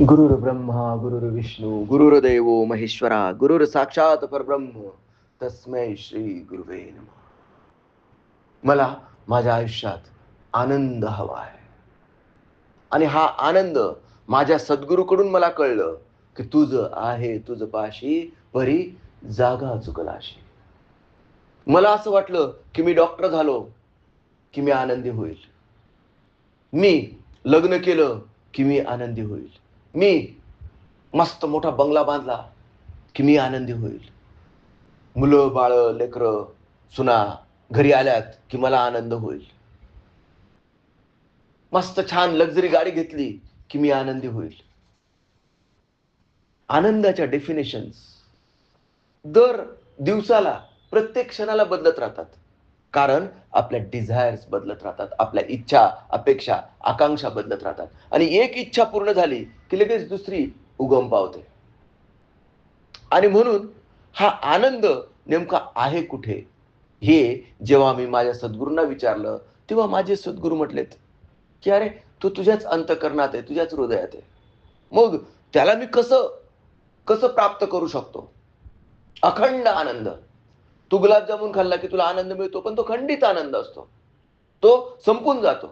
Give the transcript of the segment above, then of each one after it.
गुरुर्ब्रह्मा गुरुर्विष्णू गुरुर्देवो महेश्वरा गुरुर साक्षात परब्रह्म तस्मै श्री गुरुवे नमः. मला माझ्या आयुष्यात आनंद हवा आहे आणि हा आनंद माझ्या सद्गुरूकडून मला कळलं की तुझं आहे तुझ पाशी परी जागा चुकलाशी. मला असं वाटलं की मी डॉक्टर झालो की मी आनंदी होईल, मी लग्न केलं की मी आनंदी होईल, मी मस्त मोठा बंगला बांधला की मी आनंदी होईल, मुलं बाळ लेकरं सुना घरी आल्यात की मला आनंद होईल, मस्त छान लक्झरी गाडी घेतली की मी आनंदी होईल. आनंदाच्या डेफिनेशन्स दर दिवसाला प्रत्येक क्षणाला बदलत राहतात, कारण आपल्या डिझायर्स बदलत राहतात, आपल्या इच्छा अपेक्षा आकांक्षा बदलत राहतात आणि एक इच्छा पूर्ण झाली की लगेच दुसरी उगम पावते. आणि म्हणून हा आनंद नेमका आहे कुठे हे जेव्हा मी माझ्या सद्गुरूंना विचारलं तेव्हा माझे सद्गुरू म्हटलेत की अरे तो तुझ्याच अंतःकरणात आहे, तुझ्याच हृदयात आहे. मग त्याला मी कसं कसं प्राप्त करू शकतो? अखंड आनंद. तू गुलाबजामुन खाल्ला की तुला आनंद मिळतो, पण तो खंडित आनंद असतो, तो संपून जातो.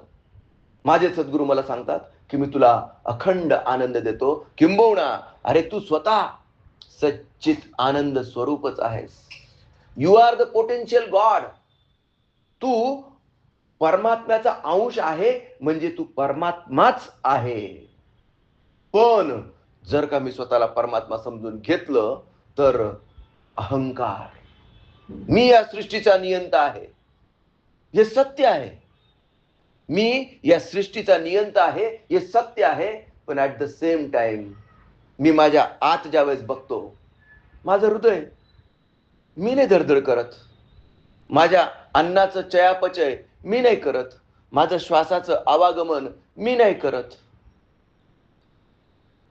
माझे सद्गुरू मला सांगतात की मी तुला अखंड आनंद देतो, किंबहुना अरे तू स्वतः सच्चित आनंद स्वरूपच आहेस. You are the potential god. तू परमात्म्याचा अंश आहे, म्हणजे तू परमात्माच आहे. पण जर का मी स्वतःला परमात्मा समजून घेतलं तर अहंकार, मी या सृष्टीचा नियंता आहे, हे सत्य आहे. मी या सृष्टीचा नियंता आहे हे सत्य आहे, पण ऍट द सेम टाइम मी माझ्या आत ज्यावेळेस बघतो, माझं हृदय मी नाही धडधड करत, माझ्या अन्नाचं चयापचय मी नाही करत, माझं श्वासाचं आवागमन मी नाही करत.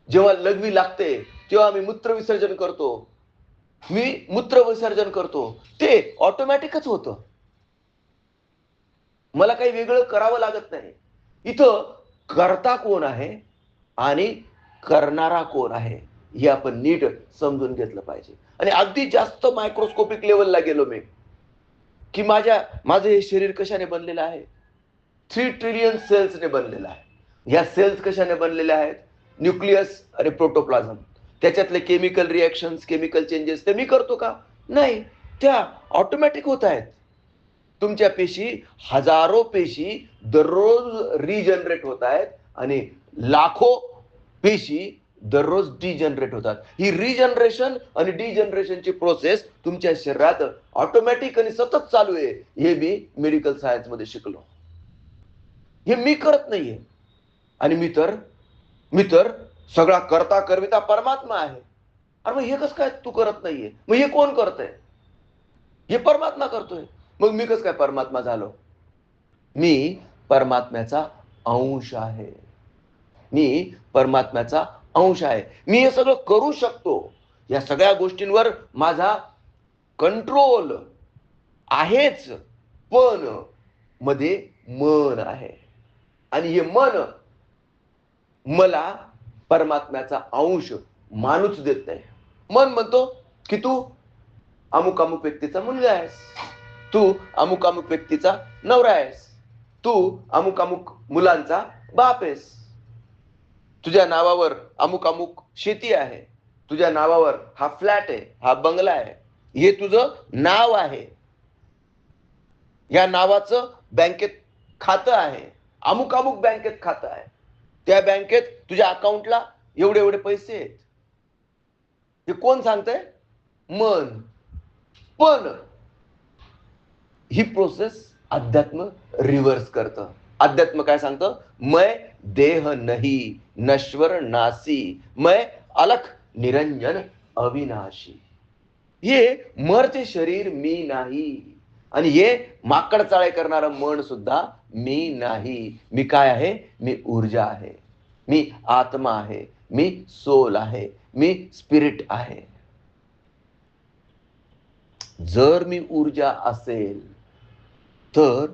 जेव्हा लघवी लागते तेव्हा मी मूत्र विसर्जन करतो, मी मूत्र विसर्जन करतो, ते ऑटोमॅटिकच होतं. मला काही वेगळं करावं लागत नाही. इथं करता कोण आहे आणि करणारा कोण आहे हे आपण नीट समजून घेतलं पाहिजे. आणि अगदी जास्त मायक्रोस्कोपिक लेवलला गेलो मी की माझं हे शरीर कशाने बनलेलं आहे? 3 ट्रिलियन सेल्सने बनलेलं आहे. ह्या सेल्स कशाने बनलेल्या आहेत? न्यूक्लियस आणि प्रोटोप्लाझम. त्याच्यातले केमिकल रिएक्शन्स, केमिकल चेंजेस ते मी करतो का? नाही, त्या ऑटोमॅटिक होत आहेत. तुमच्या पेशी, हजारो पेशी दररोज रिजनरेट होत आहेत आणि लाखो पेशी दररोज डिजनरेट होतात. ही रिजनरेशन आणि डिजनरेशनची प्रोसेस तुमच्या शरीरात ऑटोमॅटिक आणि सतत चालू आहे, हे मी मेडिकल सायन्स मध्ये शिकलो. हे मी करत नाहीये. आणि मी तर सगळा करता करविता परमात्मा आहे. अरे मग हे कसं काय तू करत नाहीये? मग हे कोण करतंय? हे परमात्मा करतोय. मग मी कसं काय परमात्मा झालो? मी परमात्म्याचा अंश आहे. मी परमात्म्याचा अंश आहे. मी हे सगळं करू शकतो. या सगळ्या गोष्टींवर माझा कंट्रोल आहेच, पण मध्ये मन आहे आणि हे मन मला परमात्म्याचा अंश मानूच देत नाही. मन म्हणतो की तू अमुक अमुक व्यक्तीचा मुलगा आहेस, तू अमुक अमुक व्यक्तीचा नवरा आहेस, तू अमुक अमुक मुलांचा बाप आहेस, तुझ्या नावावर अमुक अमुक शेती आहे, तुझ्या नावावर हा फ्लॅट आहे, हा बंगला आहे, हे तुझं नाव आहे, या नावाचं बँकेत खातं आहे, अमुक अमुक बँकेत खातं आहे, त्या बँकेत तुझ्या अकाउंटला एवढे एवढे पैसे आहेत. हे कोण सांगतंय? मन. पण ही प्रोसेस अध्यात्म रिव्हर्स करतं. अध्यात्म काय सांगतं? मैं देह नहीं, नश्वर नासी, मैं अलख निरंजन अविनाशी. हे मरते शरीर मी नाही आणि हे माकड चाळे करणारं मन सुद्धा मी नाही. मी काय आहे? मी ऊर्जा आहे, मी आत्मा आहे, मी सोल आहे, मी स्पिरिट आहे. जर मी ऊर्जा असेल तर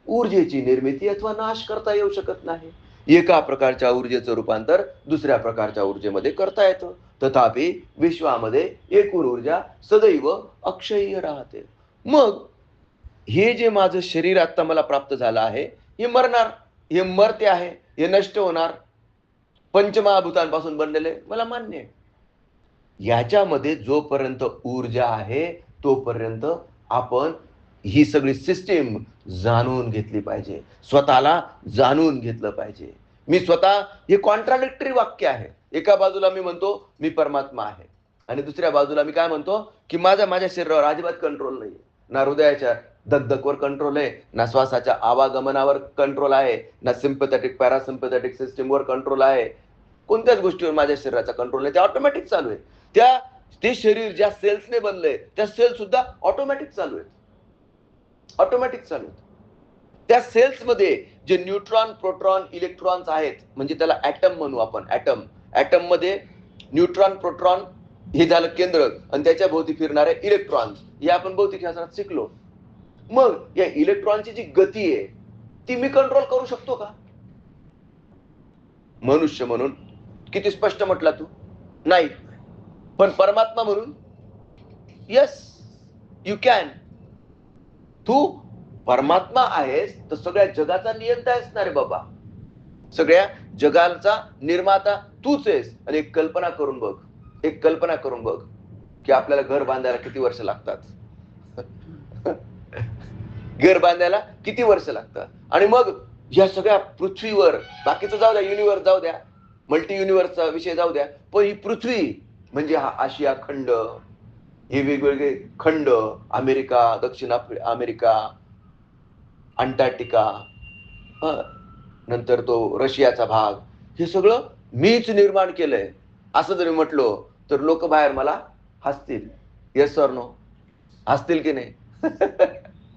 ऊर्जेची निर्मिती अथवा नाश करता येऊ शकत नाही. एका प्रकारच्या ऊर्जेचं रूपांतर दुसऱ्या प्रकारच्या ऊर्जेमध्ये करता येतं. तथापि विश्वामध्ये एकूण ऊर्जा सदैव अक्षय्य राहते. मग हे जे माझं शरीर आता मला प्राप्त झालं आहे, हे मरणार, हे मर्त्य आहे, हे नष्ट होणार, पंचमहाभूतांपासून बनलेले, मला मान्य आहे. याच्यामध्ये जोपर्यंत ऊर्जा आहे तोपर्यंत आपण ही सगळी सिस्टीम जाणून घेतली पाहिजे, स्वतःला जाणून घेतलं पाहिजे. मी स्वतः, हे कॉन्ट्राडिक्टरी वाक्य आहे. एका बाजूला मी म्हणतो मी परमात्मा आहे, आणि दुसऱ्या बाजूला मी काय म्हणतो की माझ्या शरीरावर अजिबात कंट्रोल नाही. ना हृदयाच्या धगधगवर कंट्रोल आहे, ना श्वासाच्या आवागमनावर कंट्रोल आहे, ना सिम्पथेटिक पॅरासिम्पथेटिक सिस्टीमवर कंट्रोल आहे. कोणत्याच गोष्टीवर माझ्या शरीराचा कंट्रोल नाही, ते ऑटोमॅटिक चालू आहे. ते शरीर ज्या सेल्सने बनलंय त्या सेल्स सुद्धा ऑटोमॅटिक चालू आहेत, ऑटोमॅटिक चालू आहेत. त्या सेल्स मध्ये जे न्यूट्रॉन, प्रोटॉन, इलेक्ट्रॉन्स आहेत, म्हणजे त्याला ऍटम म्हणू आपण. ऍटम मध्ये न्यूट्रॉन, प्रोटॉन हे झालं केंद्र, आणि त्याच्या भोवती फिरणारे इलेक्ट्रॉन्स, हे आपण भौतिकशास्त्रात शिकलो. मग या इलेक्ट्रॉनची जी गती आहे ती मी कंट्रोल करू शकतो का? मनुष्य म्हणून किती स्पष्ट म्हटला तू, नाही. पण परमात्मा म्हणून यस, यू कॅन. तू परमात्मा आहेस तर सगळ्या जगाचा नियंता आहेस ना रे बाबा. सगळ्या जगाचा निर्माता तूच आहेस. आणि एक कल्पना करून बघ की आपल्याला घर बांधायला किती वर्ष लागतात. घर बांधायला किती वर्ष लागतात. आणि मग या सगळ्या पृथ्वीवर, बाकीचं जाऊ द्या, युनिव्हर्स जाऊ द्या, मल्टी युनिव्हर्सचा विषय जाऊ द्या, पण ही पृथ्वी म्हणजे हा आशिया खंड, हे वेगवेगळे खंड, अमेरिका, दक्षिण अमेरिका, अंटार्क्टिका, नंतर तो रशियाचा भाग, हे सगळं मीच निर्माण केलंय असं जरी म्हटलो तर लोक बाहेर मला हसतील. Yes or no? हसतील की नाही?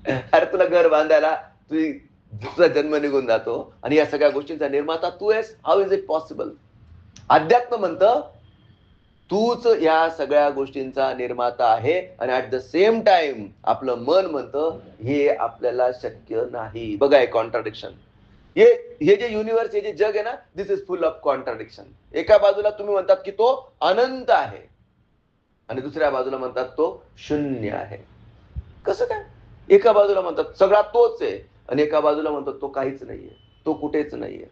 अरे तुला घर बांधायला तुझा जन्म निघून जातो आणि या सगळ्या गोष्टींचा निर्माता तू आहेस. How is it possible? अध्यात्म म्हणतं तूच या सगळ्या गोष्टींचा निर्माता आहे, आणि ऍट द सेम टाइम आपलं मन म्हणतं हे आपल्याला शक्य नाही. बघा हे कॉन्ट्राडिक्शन. हे जे युनिव्हर्स, हे जे जग आहे ना, दिस इज फुल ऑफ कॉन्ट्राडिक्शन. एका बाजूला तुम्ही म्हणतात की तो अनंत आहे, आणि दुसऱ्या बाजूला म्हणतात तो शून्य आहे. कसं काय? एका बाजूला म्हणतात सगळा तोच आहे, आणि एका बाजूला म्हणतात तो काहीच नाहीये, तो कुठेच नाहीये.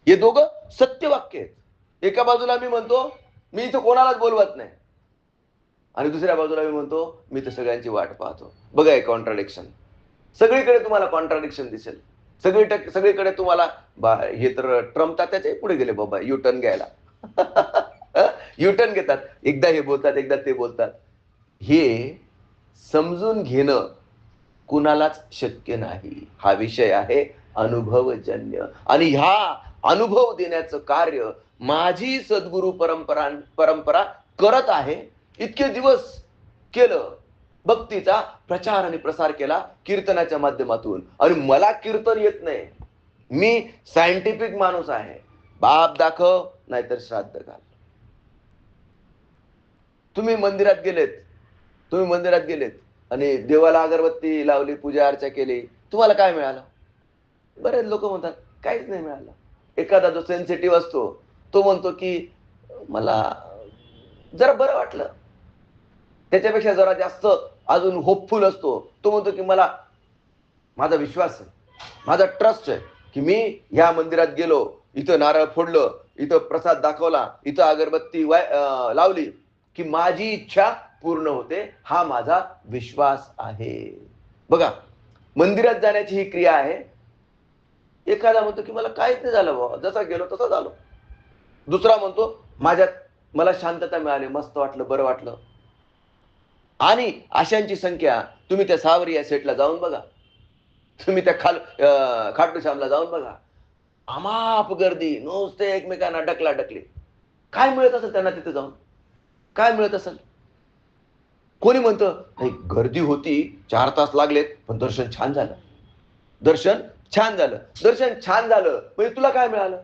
हे दोघं सत्य वाक्य आहेत. एका बाजूला मी म्हणतो मी इथं कोणालाच बोलवत नाही, आणि दुसऱ्या बाजूला मी म्हणतो मी तर सगळ्यांची वाट पाहतो. बघा हे कॉन्ट्राडिक्शन. सगळीकडे तुम्हाला कॉन्ट्राडिक्शन दिसेल. सगळीकडे तुम्हाला हे तर ट्रम्प त्याच्या पुढे गेले बाबा युटर्न घ्यायला. युटर्न घेतात, एकदा हे बोलतात एकदा ते बोलतात. हे समजून घेणं कुणालाच शक्य नाही. हा विषय आहे अनुभवजन्य, आणि ह्या अनुभव देण्याचं कार्य माझी सद्गुरु परंपरा करत आहे. इतके दिवस केलं, भक्तीचा प्रचार आणि प्रसार केला कीर्तनाच्या माध्यमातून, आणि मला कीर्तन येत नाही. मी सायंटिफिक माणूस आहे. बाप दाखव नाहीतर श्राद्ध घाल. तुम्ही मंदिरात गेलेत आणि देवाला अगरबत्ती लावली, पूजा अर्चा केली, तुम्हाला काय मिळालं? बरेच लोक म्हणतात काहीच नाही मिळालं. एखादा जो सेन्सिटिव्ह असतो तो म्हणतो की मला जरा बरं वाटलं. त्याच्यापेक्षा जरा जास्त अजून होपफुल असतो तो म्हणतो की माझा विश्वास आहे, माझा ट्रस्ट आहे की मी ह्या मंदिरात गेलो, इथं नारळ फोडलं, इथं प्रसाद दाखवला, इथं अगरबत्ती लावली की माझी इच्छा पूर्ण होते. हा माझा विश्वास आहे. बघा, मंदिरात जाण्याची ही क्रिया आहे. एखादा म्हणतो की मला काहीच नाही झालं बाबा, जसा गेलो तसा झालो. दुसरा म्हणतो मला शांतता मिळाली, मस्त वाटलं, बरं वाटलं. आणि अशांची संख्या तुम्ही त्या सावरिया सेटला जाऊन बघा, तुम्ही त्या खाटू श्यामला जाऊन बघा, अमाप गर्दी, नुसते एकमेकांना ढकली. काय मिळत असेल त्यांना तिथे जाऊन? काय मिळत असेल? कोणी म्हणतं नाही गर्दी होती, 4 तास लागलेत, पण दर्शन छान झालं. दर्शन छान झालं म्हणजे तुला काय मिळालं?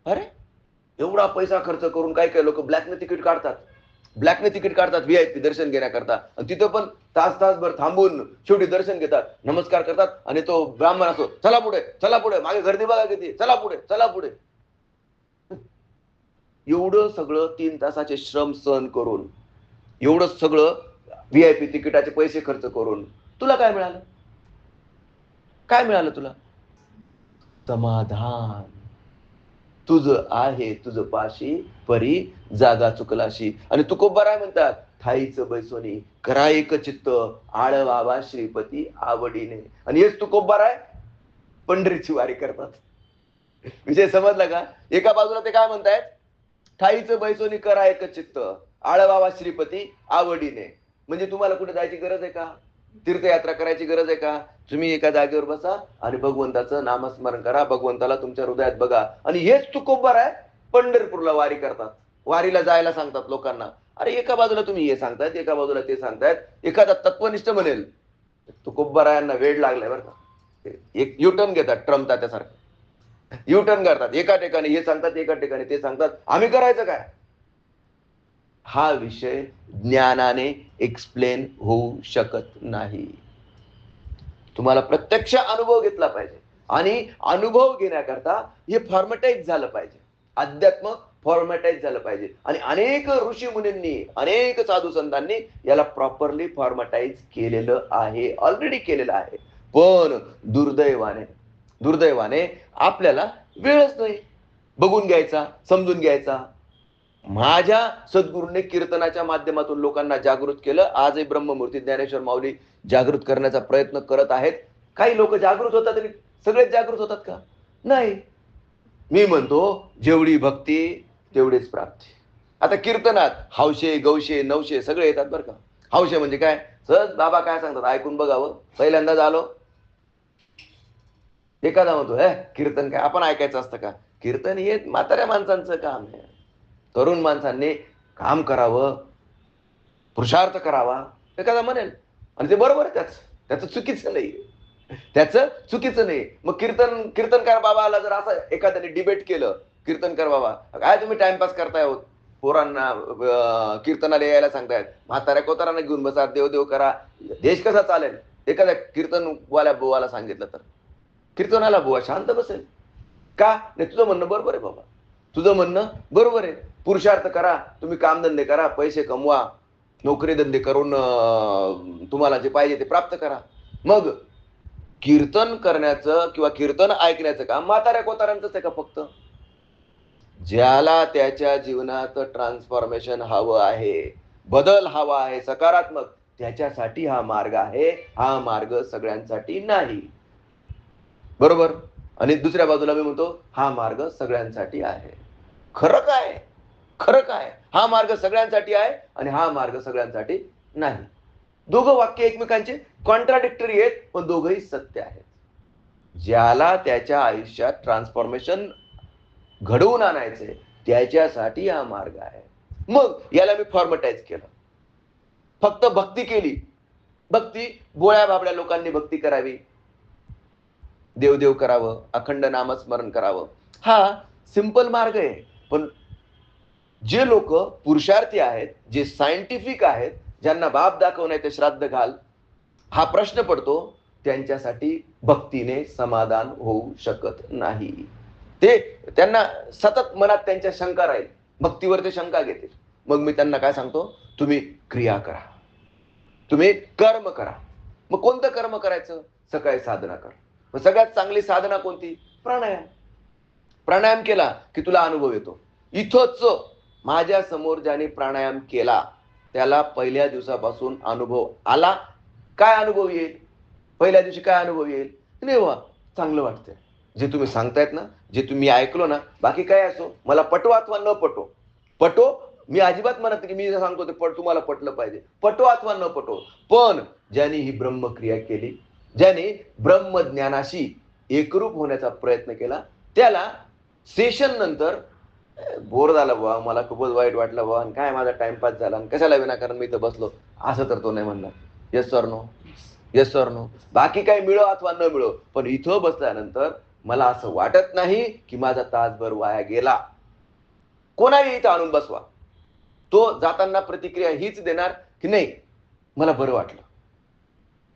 अरे एवढा पैसा खर्च करून काय लोक ब्लॅकने तिकीट काढतात. ब्लॅकने तिकीट काढतात व्हीआयपी दर्शन घेण्याकरता, आणि तिथं पण तासभर थांबून शेवटी दर्शन घेतात, नमस्कार करतात, आणि तो ब्राह्मण असतो, चला पुढे चला पुढे, मागे गर्दी बघा किती, चला पुढे चला पुढे. एवढं सगळं 3 तासाचे श्रम सहन करून, एवढं सगळं व्हीआयपी तिकिटाचे पैसे खर्च करून तुला काय मिळालं? काय मिळालं तुला? समाधान. तुझं आहे तुझं पाशी परी जागा चुकलाशी. आणि तुकोबाराय म्हणतात, ठाईच बैसोनी करा एक चित्त, आळवावा श्रीपती आवडीने. आणि हेच तुकोबाराय पंढरीची वारी करतात. विषय समजला का? एका बाजूला ते काय म्हणतायत, ठाईच बैसोनी करा एक चित्त, आळवावा श्रीपती आवडीने. म्हणजे तुम्हाला कुठे जायची गरज आहे का? तीर्थयात्रा करायची गरज आहे का? तुम्ही एका जागेवर बसा आणि भगवंताचं नामस्मरण करा, भगवंताला तुमच्या हृदयात बघा. आणि हेच तुकोबाराय पंढरपूरला वारी करतात, वारीला जायला सांगतात लोकांना. अरे एका बाजूला तुम्ही हे सांगतायत, एका बाजूला ते सांगतायत. एखादा तत्वनिष्ठ म्हणेल, तुकोबारायांना वेळ लागलाय बरं का, एक युटर्न घेतात ट्रम्प तात्यासारखं, युटर्न करतात. एका ठिकाणी हे सांगतात, एका ठिकाणी ते सांगतात. आम्ही करायचं काय? हा विषय ज्ञानाने एक्सप्लेन होऊ शकत नाही. तुम्हाला प्रत्यक्ष अनुभव घेतला पाहिजे, आणि अनुभव घेण्याकरता हे फॉर्मटाईज झालं पाहिजे, अध्यात्म फॉर्मटाईज झालं पाहिजे. आणि अनेक ऋषी मुनींनी, अनेक साधू संतांनी याला प्रॉपरली फॉर्मटाईज केलेलं आहे, ऑलरेडी केलेलं आहे. पण दुर्दैवाने आपल्याला वेळच नाही बघून घ्यायचा, समजून घ्यायचा. माझ्या सद्गुरूंनी कीर्तनाच्या माध्यमातून लोकांना जागृत केलं. आजही ब्रह्ममूर्ती ज्ञानेश्वर माऊली जागृत करण्याचा प्रयत्न करत आहेत. काही लोक जागृत होतात तरी सगळेच जागृत होतात का? नाही. मी म्हणतो, जेवढी भक्ती तेवढीच प्राप्ती. आता कीर्तनात हौशे गौशे नवशे सगळे येतात बरं का. हौशे म्हणजे काय? सहज बाबा काय सांगतात ऐकून बघावं, पहिल्यांदाच आलो. एखादा म्हणतो, कीर्तन काय आपण ऐकायचं असतं का? कीर्तन हे म्हाताऱ्या माणसांचं काम आहे. तरुण माणसांनी काम करावं, पुरुषार्थ करावा. एखादा म्हणेल, आणि ते बरोबर आहे, त्याचं चुकीचं नाही, त्याचं चुकीचं नाही. मग कीर्तनकार बाबाला जर असं एखाद्याने डिबेट केलं, कीर्तनकार बाबा काय तुम्ही टाइमपास करताय हो, पोरांना कीर्तनाला यायला सांगतायत, म्हाताऱ्या कोतारांना घेऊन बसा, देव करा, देश कसा चालेल? एखाद्या कीर्तनवाल्या बुवाला सांगितलं तर कीर्तनाला बुवा शांत बसेल का? नाही, तुझं म्हणणं बरोबर आहे बाबा, तुझं म्हणणं बरोबर आहे. पुरुषार्थ करा, तुम्ही कामधंदे करा, पैसे कमवा, नोकरी धंदे करून तुम्हाला जे पाहिजे ते प्राप्त करा. मग कीर्तन करण्याचं किंवा कीर्तन ऐकण्याचं काम म्हाताऱ्या कोताऱ्यांचंच आहे का फक्त? ज्याला त्याच्या जीवनात ट्रान्सफॉर्मेशन हवं आहे, बदल हवा आहे सकारात्मक, त्याच्यासाठी हा मार्ग आहे. हा मार्ग सगळ्यांसाठी नाही, बरोबर? आणि दुसऱ्या बाजूला मी म्हणतो, हा मार्ग सगळ्यांसाठी आहे. खरं काय? खरं काय? हा मार्ग सगळ्यांसाठी आहे आणि हा मार्ग सगळ्यांसाठी नाही. दोघं वाक्य एकमेकांचे कॉन्ट्राडिक्टरी आहेत, पण दोघंही सत्य आहेत. ज्याला त्याच्या आयुष्यात ट्रान्सफॉर्मेशन घडवून आणायचे, त्याच्यासाठी हा मार्ग आहे. मग याला मी फॉर्मटाईज केलं. फक्त भक्ती केली, भक्ती बोळ्या बाबड्या लोकांनी भक्ती करावी, देवदेव करावं, अखंड नामस्मरण करावं, हा सिंपल मार्ग आहे. पण जे लोक पुरुषार्थी आहेत, जे सायंटिफिक आहेत, ज्यांना बाप दाखवण्याचे श्राद्ध घाल हा प्रश्न पडतो, त्यांच्यासाठी भक्तीने समाधान होऊ शकत नाही. त्यांना सतत मनात त्यांच्या शंका राहील, भक्तीवर ते शंका घेतील. मग मी त्यांना काय सांगतो, तुम्ही क्रिया करा, तुम्ही कर्म करा. मग कोणतं कर्म करायचं? सकाळी साधना कर. मग सगळ्यात चांगली साधना कोणती? प्राणायाम. प्राणायाम केला की तुला अनुभव येतो. इथंच माझ्या समोर ज्याने प्राणायाम केला त्याला पहिल्या दिवसापासून अनुभव आला. काय अनुभव येईल? पहिल्या दिवशी काय अनुभव येईल? नाही वा, चांगलं वाटतंय. जे तुम्ही सांगतायत ना, जे तुम्ही ऐकलो ना, बाकी काय असो, मला पटो अथवा न पटो, मी अजिबात म्हणत की मी सांगतो ते तुम्हाला पटलं पाहिजे, पटो अथवा न पटो, पण ज्यांनी ही ब्रह्मक्रिया केली, ज्याने ब्रह्मज्ञानाशी एकरूप होण्याचा प्रयत्न केला, त्याला सेशन नंतर बोर झालं बुवा, मला खूपच वाईट वाटलं बुवा, आणि काय माझा टाइमपास झाला, आणि कशाला विनाकारण मी इथं बसलो, असं तर तो नाही म्हणणार. Yes sir no, yes sir no. बाकी काही मिळो अथवा न मिळो, पण इथं बसल्यानंतर मला असं वाटत नाही की माझा तासभर वाया गेला. कोणाही इथं आणून बसवा, तो जाताना प्रतिक्रिया हीच देणार की नाही मला बरं वाटलं,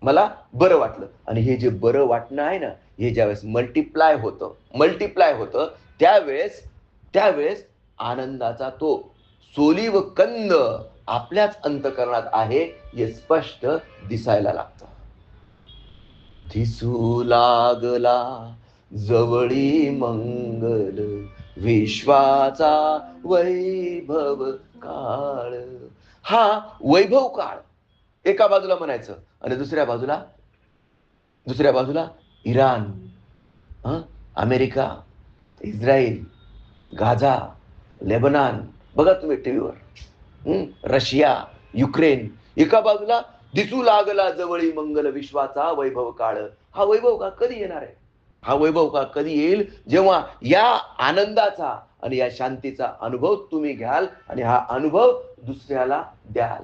मला बरं वाटलं. आणि हे जे बरं वाटणं आहे ना, हे ज्यावेळेस मल्टिप्लाय होतं त्यावेळेस त्यावेळेस आनंदाचा तो सोली व कंद आपल्याच अंतःकरणात आहे हे स्पष्ट दिसायला लागतं. दिसू लागला जवळी मंगल विश्वाचा वैभव काळ. हा वैभव काळ एका बाजूला म्हणायचं आणि दुसऱ्या बाजूला Iran, America, Israel, Gaza, Lebanon, बघा तुम्ही टीव्हीवर, रशिया, युक्रेन. एका बाजूला दिसू लागला जवळी मंगल विश्वाचा वैभव काळ. हा वैभव का कधी येणार आहे? हा वैभव का कधी येईल? जेव्हा या आनंदाचा आणि या शांतीचा अनुभव तुम्ही घ्याल आणि हा अनुभव दुसऱ्याला द्याल.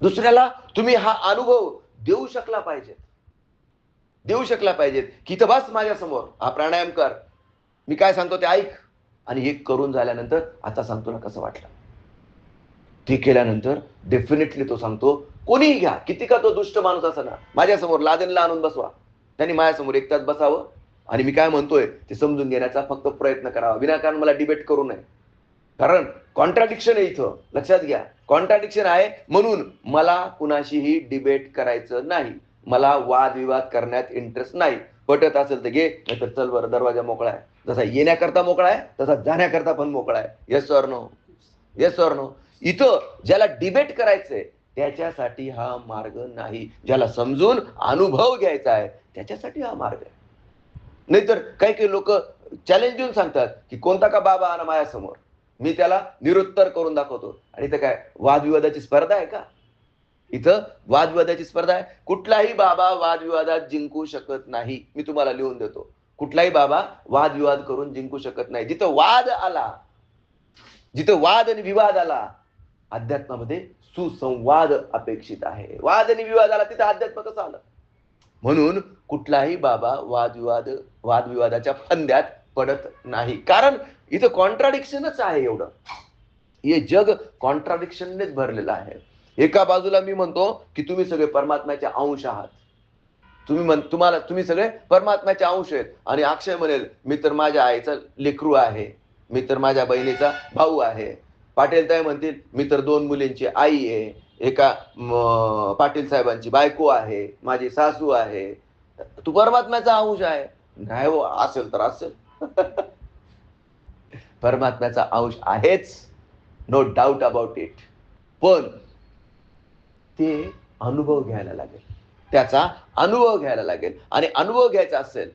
दुसऱ्याला तुम्ही हा अनुभव देऊ शकला पाहिजेत की इथं बस माझ्या समोर, हा प्राणायाम कर, मी काय सांगतो ते ऐक, आणि हे करून झाल्यानंतर आता सांगतो ना कसं वाटलं. ते केल्यानंतर डेफिनेटली तो सांगतो, कोणीही घ्या, किती का तो दुष्ट माणूस असा ना, माझ्यासमोर लादेनला आणून बसवा, त्यांनी माझ्यासमोर एक तास बसावं आणि मी काय म्हणतोय ते समजून घेण्याचा फक्त प्रयत्न करावा, विनाकारण मला डिबेट करू नये. कारण कॉन्ट्राडिक्शन आहे इथं, लक्षात घ्या, कॉन्ट्राडिक्शन आहे. म्हणून मला कुणाशीही डिबेट करायचं नाही, मला वादविवाद करण्यात इंटरेस्ट नाही. पटत असेल तर घे, नाहीतर चल बरं, दरवाजा मोकळा आहे. जसा येण्याकरता मोकळा आहे तसा जाण्याकरता पण मोकळा आहे. Yes or no? Yes or no? इथं ज्याला डिबेट करायचंय त्याच्यासाठी हा मार्ग नाही, ज्याला समजून अनुभव घ्यायचा आहे त्याच्यासाठी हा मार्ग आहे. नाहीतर काही काही लोक चॅलेंज देऊन सांगतात की कोणता का बाबा आणा माझ्यासमोर, मी त्याला निरुत्तर करून दाखवतो. आणि इथं काय वादविवादाची स्पर्धा आहे का? इथं वादविवादाची स्पर्धा आहे? कुठलाही बाबा वादविवादात जिंकू शकत नाही. मी तुम्हाला लिहून देतो, कुठलाही बाबा वादविवाद करून जिंकू शकत नाही. जिथं वाद आणि विवाद आला, अध्यात्मामध्ये सुसंवाद अपेक्षित आहे. वाद आणि विवाद आला तिथं अध्यात्म कसं आलं? म्हणून कुठलाही बाबा वादविवादाच्या फंद्यात पडत नाही, कारण इथं कॉन्ट्राडिक्शनच आहे. एवढं हे जग कॉन्ट्राडिक्शननेच भरलेलं आहे. एका बाजूला मी म्हणतो की तुम्ही सगळे परमात्म्याचे अंश आहात, तुम्ही सगळे परमात्म्याचे अंश आहेत, आणि अक्षय म्हणेल मी तर माझ्या आईचा लेकरू आहे, मी तर माझ्या बहिणीचा भाऊ आहे. पाटील ताई म्हणतील मी तर 2 मुलींची आई आहे, एका पाटील साहेबांची बायको आहे, माझी सासू आहे. तू परमात्म्याचा अंश आहे. नाही हो, असेल तर असेल. परमात्म्याचा अंश आहेच, नो डाऊट अबाउट इट. पण ते अनुभव घ्यायला लागेल, त्याचा अनुभव घ्यायला लागेल. आणि अनुभव घ्यायचा असेल,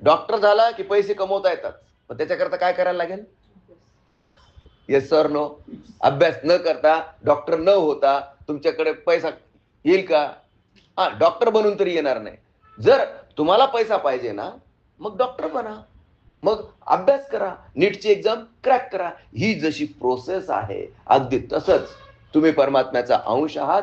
डॉक्टर झाला की पैसे कमवता येतात, पण त्याच्याकरता काय करायला लागेल? Yes sir no? अभ्यास न करता, डॉक्टर न होता तुमच्याकडे पैसा येईल का? हा, डॉक्टर बनून तरी येणार नाही. जर तुम्हाला पैसा पाहिजे ना, मग डॉक्टर बना, मग अभ्यास करा, नीटची एक्झाम क्रॅक करा. ही जशी प्रोसेस आहे, अगदी तसंच तुम्ही परमात्म्याचा अंश आहात.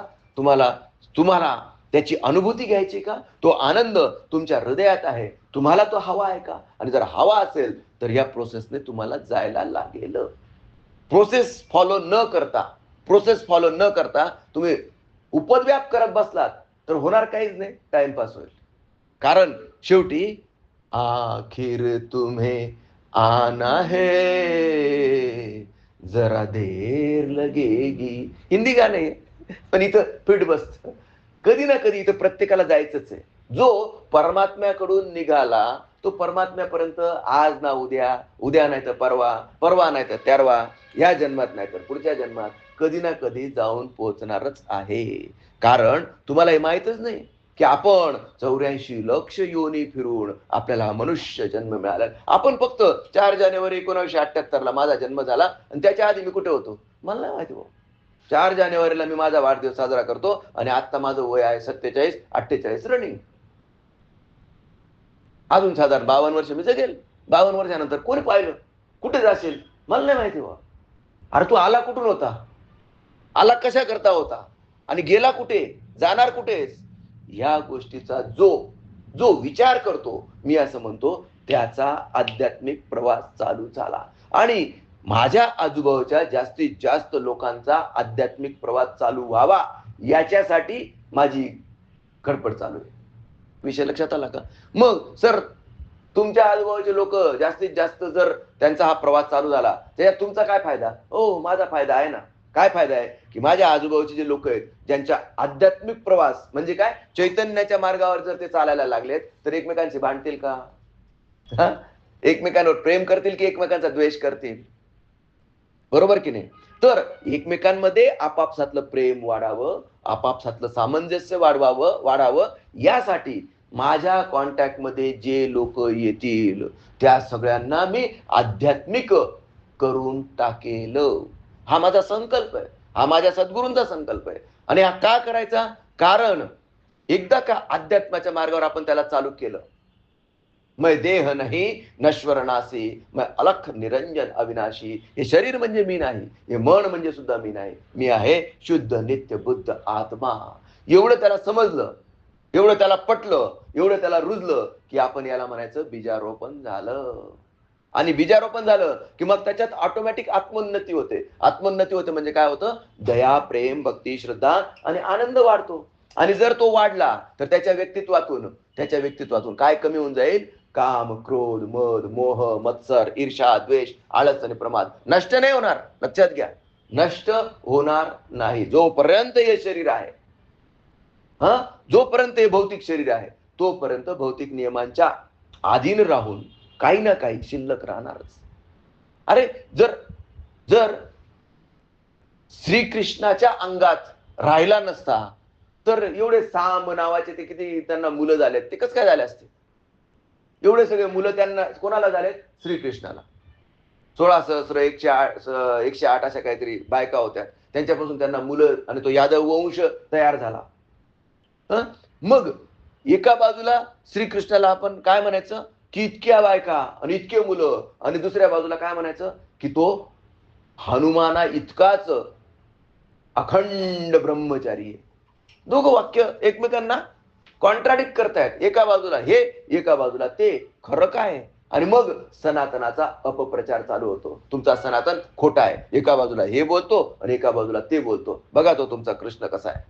तुम्हाला त्याची अनुभूती घ्यायची का? तो आनंद तुमच्या हृदयात आहे, तुम्हाला तो हवा आहे का? आणि जर हवा असेल तर या प्रोसेसने तुम्हाला जायला लागेल. प्रोसेस फॉलो न करता तुम्ही उपद्व्याप करत बसलात तर होणार काहीच नाही, टाइमपास होईल. कारण शेवटी आखिर तुम्हें आना है, जरा देर लगेगी, हिंदी गाणं आहे, पण इथं फिट बसत. कधी ना कधी इथं प्रत्येकाला जायचंच आहे. जो परमात्म्याकडून निघाला तो परमात्म्यापर्यंत आज ना उद्या, उद्या नाही तर परवा, परवा नाही तर तेरवा, या जन्मात नाही तर पुढच्या जन्मात कधी ना कधी जाऊन पोहोचणारच आहे. कारण तुम्हाला हे माहितच नाही की आपण 84 लक्ष योनी फिरून आपल्याला मनुष्य जन्म मिळाला. आपण फक्त 4 जानेवारी 1978 माझा जन्म झाला, आणि त्याच्या आधी मी कुठे होतो मला नाही माहिती. 4 जानेवारीला मी माझा वाढदिवस साजरा करतो, आणि आता माझं वय आहे 47-48 रनिंग. अजून साधारण 52 वर्ष मी जगेल. 52 वर्षानंतर कोणी पाहिलं, कुठे जाशील मला नाही माहिती. अरे तू आला कुठून होता, आला कशा करता होता, आणि गेला कुठे, जाणार कुठेस, या गोष्टीचा जो विचार करतो, मी असं म्हणतो त्याचा आध्यात्मिक प्रवास चालू झाला. आणि माझ्या आजूबाजूच्या जास्तीत जास्त लोकांचा आध्यात्मिक प्रवास चालू व्हावा याच्यासाठी माझी धडपड चालू आहे. विषय लक्षात आला का? मग सर, तुमच्या आजूबाजूचे लोक जास्तीत जास्त जर त्यांचा हा प्रवास चालू झाला त्याच्यात तुमचा काय फायदा? हो, माझा फायदा आहे ना. काय फायदा आहे? की माझ्या आजूबाजूचे जे लोक आहेत ज्यांच्या आध्यात्मिक प्रवास म्हणजे काय, चैतन्याच्या मार्गावर जर ते चालायला लागलेत तर एकमेकांशी भांडतील का? एकमेकांवर प्रेम करतील की एकमेकांचा द्वेष करतील? बरोबर की नाही? तर एकमेकांमध्ये आपापसातलं प्रेम वाढावं, आपापसातलं सामंजस्य वाढावं यासाठी माझ्या कॉन्टॅक्टमध्ये जे लोक येतील त्या सगळ्यांना मी आध्यात्मिक करून टाकेल. हा माझा संकल्प आहे, हा माझ्या सद्गुरूंचा संकल्प आहे. आणि हा का करायचा? कारण एकदा का अध्यात्माच्या मार्गावर आपण त्याला चालू केलं, मैं देह नहीं नश्वर नासी, मैं अलख निरंजन अविनाशी. हे शरीर म्हणजे मी नाही, हे मन म्हणजे सुद्धा मी नाही, मी आहे शुद्ध नित्य बुद्ध आत्मा. एवढं त्याला समजलं, एवढं त्याला पटलं, एवढं त्याला रुजलं की आपण याला म्हणायचं बीजारोपण झालं. आणि बीजारोपण झालं की मग त्याच्यात ऑटोमॅटिक आत्मोन्नती होते. आत्मोन्नती होते म्हणजे काय होतं? दया, प्रेम, भक्ती, श्रद्धा आणि आनंद वाढतो. आणि जर तो वाढला तर त्याच्या व्यक्तित्वातून काय कमी होऊन जाईल? काम, क्रोध, मद, मोह, मत्सर, ईर्षा, द्वेष, आळस आणि प्रमाद नष्ट नाही होणार. लक्षात घ्या, नष्ट होणार नाही. जोपर्यंत हे शरीर आहे, जोपर्यंत हे भौतिक शरीर आहे तोपर्यंत भौतिक नियमांच्या अधीन राहून काही ना काही शिल्लक राहणारच. अरे जर श्रीकृष्णाच्या अंगात राहिला नसता तर एवढे साम नावाचे ते किती त्यांना मुलं झालेत, ते कसं काय झाले असते? एवढे सगळे मुलं त्यांना कोणाला झालेत? श्रीकृष्णाला. 16 सहस्र 108 अशा काहीतरी बायका होत्या, त्यांच्यापासून त्यांना मुलं आणि तो यादव वंश तयार झाला. मग एका बाजूला श्रीकृष्णाला आपण काय म्हणायचं? की इतक्या बायका आणि इतके मुलं. आणि दुसऱ्या बाजूला काय म्हणायचं? की तो हनुमाना इतकाच अखंड ब्रह्मचारी आहे. दोघं वाक्य एकमेकांना कॉन्ट्राडिक्ट करतायत. एका बाजूला हे, एका बाजूला ते. खरं काय? आणि मग सनातनाचा अपप्रचार चालू होतो. तुमचा सनातन खोटा आहे. एका बाजूला हे बोलतो आणि एका बाजूला ते बोलतो. बघा तो तुमचा कृष्ण कसा आहे.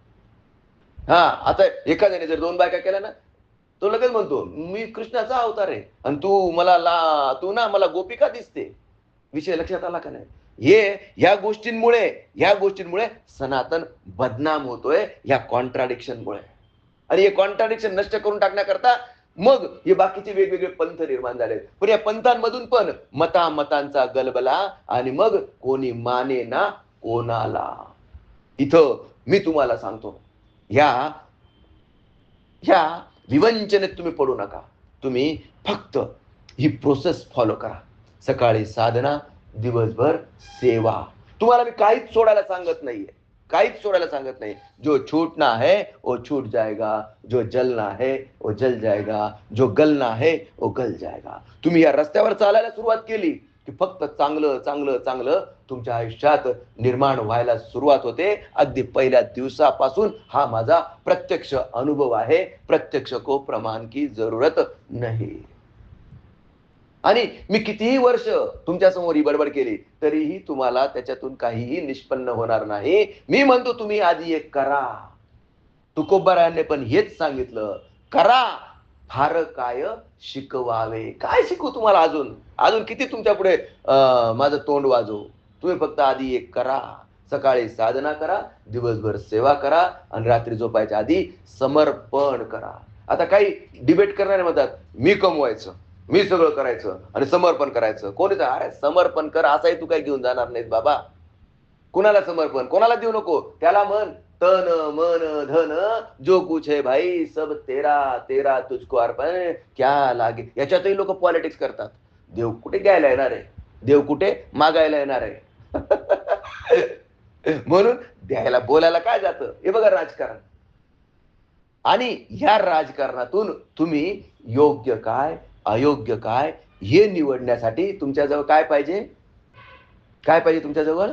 आता एखाद्याने जर 2 बायका केल्या ना, तो लगेच म्हणतो मी कृष्णाचा अवतार आहे आणि तू ना मला गोपिका दिसते. विषय लक्षात आला का नाही? ह्या गोष्टींमुळे सनातन बदनाम होतोय, या कॉन्ट्राडिक्शनमुळे. आणि हे कॉन्ट्राडिक्शन नष्ट करून टाकण्याकरता मग हे बाकीचे वेगवेगळे पंथ निर्माण झाले. पण या पंथांमधून पण मतांचा गलबला आणि मग कोणी माने ना कोणाला. इथं मी तुम्हाला सांगतो, ह्या विवंचनेत तुम्ही पडू नका. तुम्ही फक्त ही प्रोसेस फॉलो करा. सकाळी साधना, दिवसभर सेवा. तुम्हाला मी काहीच सोडायला सांगत नाहीये, जो छूटना है वो छूट जाएगा, जो जलना है वो जल जाएगा, जो गलना है वो गल जाएगा. तुम्ही या रस्त्यावर चालायला सुरुवात केली की फक्त चांगलं चांगलं चांगलं तुमच्या आयुष्यात निर्माण व्हायला सुरुवात होते. अगदी पहिल्या दिवसापासून हा माझा प्रत्यक्ष अनुभव आहे. प्रत्यक्ष को प्रमाण की जरूरत नाही. आणि मी कितीही वर्ष तुमच्या समोर ही बडबड केली तरीही तुम्हाला त्याच्यातून काहीही निष्पन्न होणार नाही. मी म्हणतो तुम्ही आधी एक करा. तुकोबारायांनी पण हेच सांगितलं, करा फार काय शिकवावे. काय शिकू तुम्हाला? अजून किती तुमच्या पुढे माझं तोंड वाजवू? तुम्ही फक्त आधी एक करा. सकाळी साधना करा, दिवसभर सेवा करा आणि रात्री झोपायच्या आधी समर्पण करा. आता काही डिबेट करणारे म्हणतात मी कमवायचं, मी सगळं करायचं आणि समर्पण करायचं. कोणी? अरे समर्पण कर असाही तू काही घेऊन जाणार नाहीत बाबा. कुणाला समर्पण? कोणाला देऊ नको. त्याला म्हण तन मन धन जो कुछ है भाई सब तेरा तेरा तुझको अर्पण क्या लागे. याच्यातही लोक पॉलिटिक्स करतात. देव कुठे घ्यायला येणार आहे? देव कुठे मागायला येणार आहे? म्हणून द्यायला बोलायला काय जातं? हे बघा राजकारण. आणि ह्या राजकारणातून तुम्ही योग्य काय अयोग्य काय हे निवडण्यासाठी तुमच्याजवळ काय पाहिजे? तुमच्याजवळ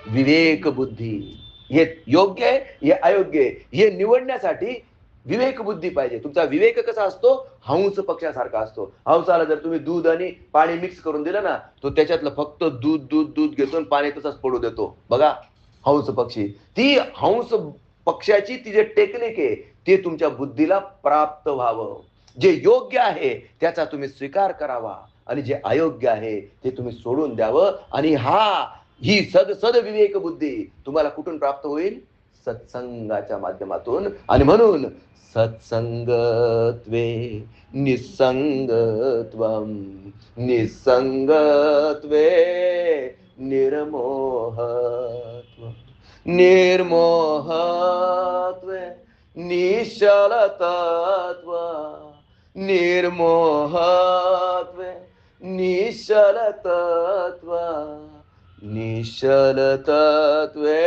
विवेक बुद्धी. हे योग्य आहे, हे अयोग्य आहे हे निवडण्यासाठी विवेक बुद्धी पाहिजे. तुमचा विवेक कसा असतो? हंस पक्षासारखा असतो. हंसाला जर तुम्ही दूध आणि पाणी मिक्स करून दिलं ना, तो त्याच्यातलं फक्त दूध दूध दूध घेतो आणि पाणी तसंच पडू देतो. बघा, हंस पक्षी. ती हंस पक्षाची ती जे टेक्निक आहे, ते तुमच्या बुद्धीला प्राप्त व्हावं. जे योग्य आहे त्याचा तुम्ही स्वीकार करावा आणि जे अयोग्य आहे ते तुम्ही सोडून द्यावं. आणि ही सद विवेक बुद्धी तुम्हाला कुठून प्राप्त होईल? सत्संगाच्या माध्यमातून. आणि म्हणून सत्संगत्वे निसंगत्वम, निसंगत्वे निर्मोहत्वम, निर्मोहत्वे निश्चलतत्व, निर्मोहत्वे निश्चलतत्व, निश्चलतत्वे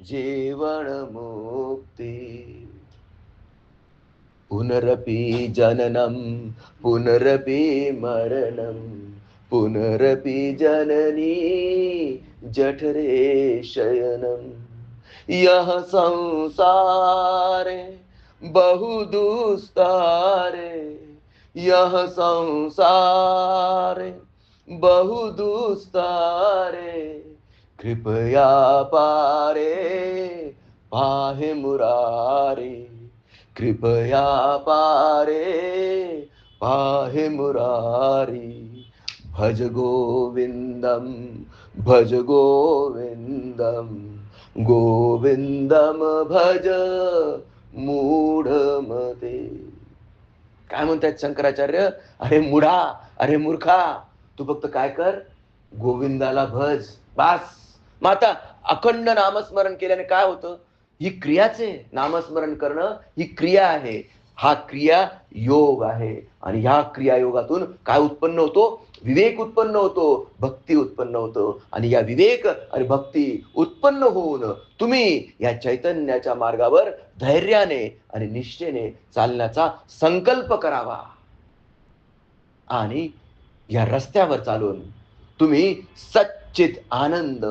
जीवन मुक्ति. पुनरपि जननं पुनरपि मरणं, पुनरपि जननी जठरे शयनं. यह संसारे बहुदुस्तारे, यह संसारे बहुदुस्तारे. कृपया पारे पाहे मुरारी, कृपया पारे पाहे मुरारी. भज गोविंदम, भज गोविंदम, गोविंदम भज मूढमते. काय म्हणतात शंकराचार्य? अरे मूढा, अरे मूर्खा, तू फक्त काय कर? गोविंदाला भज, बास. मग आता अखंड नामस्मरण केल्याने काय होतं? ही क्रियाच आहे. नामस्मरण करणं ही क्रिया आहे. हा क्रिया योग आहे. आणि ह्या क्रिया योगातून काय उत्पन्न होतो? विवेक उत्पन्न होतो, भक्ती उत्पन्न होतो. आणि या विवेक आणि भक्ती उत्पन्न होऊन तुम्ही या चैतन्याच्या मार्गावर धैर्याने आणि निष्ठेने चालण्याचा संकल्प करावा. आणि या रस्त्यावर चालून तुम्ही सच्चित आनंद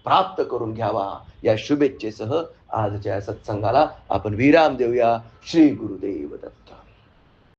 प्राप्त करून घ्यावा. या शुभेच्छेसह आजच्या सत्संगाला आपण विराम देऊया. श्री गुरुदेव दत्त.